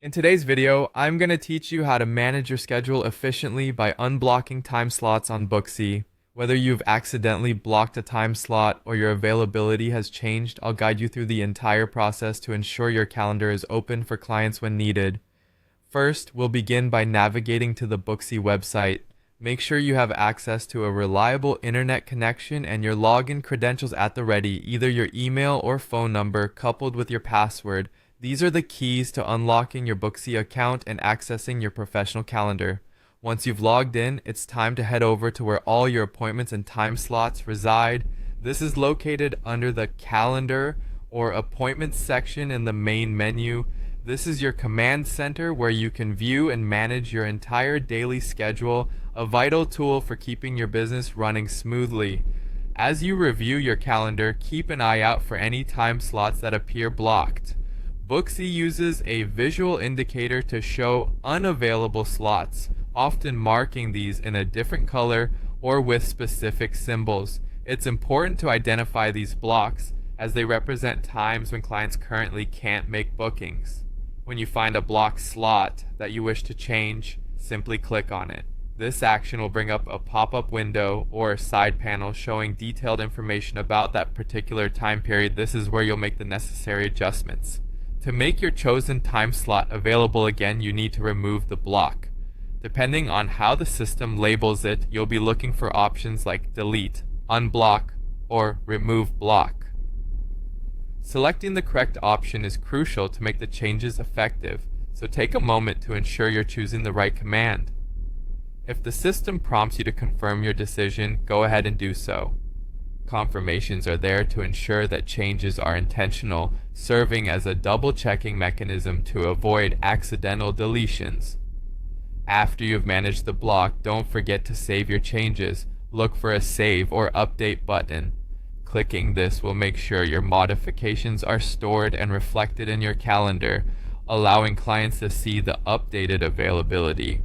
In today's video, I'm going to teach you how to manage your schedule efficiently by unblocking time slots on Booksy. Whether you've accidentally blocked a time slot or your availability has changed, I'll guide you through the entire process to ensure your calendar is open for clients when needed. First, we'll begin by navigating to the Booksy website. Make sure you have access to a reliable internet connection and your login credentials at the ready, either your email or phone number coupled with your password. These are the keys to unlocking your Booksy account and accessing your professional calendar. Once you've logged in, it's time to head over to where all your appointments and time slots reside. This is located under the Calendar or Appointments section in the main menu. This is your command center where you can view and manage your entire daily schedule, a vital tool for keeping your business running smoothly. As you review your calendar, keep an eye out for any time slots that appear blocked. Booksy uses a visual indicator to show unavailable slots, often marking these in a different color or with specific symbols. It's important to identify these blocks as they represent times when clients currently can't make bookings. When you find a blocked slot that you wish to change, simply click on it. This action will bring up a pop-up window or a side panel showing detailed information about that particular time period. This is where you'll make the necessary adjustments. To make your chosen time slot available again, you need to remove the block. Depending on how the system labels it, you'll be looking for options like delete, unblock, or remove block. Selecting the correct option is crucial to make the changes effective, so take a moment to ensure you're choosing the right command. If the system prompts you to confirm your decision, go ahead and do so. Confirmations are there to ensure that changes are intentional, serving as a double-checking mechanism to avoid accidental deletions. After you've managed the block, don't forget to save your changes. Look for a Save or Update button. Clicking this will make sure your modifications are stored and reflected in your calendar, allowing clients to see the updated availability.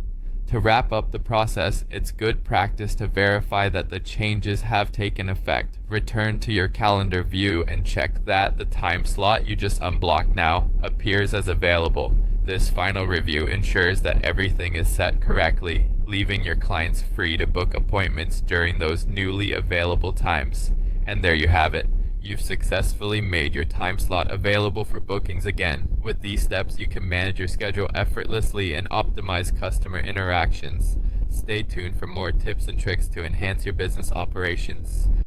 To wrap up the process, it's good practice to verify that the changes have taken effect. Return to your calendar view and check that the time slot you just unblocked now appears as available. This final review ensures that everything is set correctly, leaving your clients free to book appointments during those newly available times. And there you have it. You've successfully made your time slot available for bookings again. With these steps, you can manage your schedule effortlessly and optimize customer interactions. Stay tuned for more tips and tricks to enhance your business operations.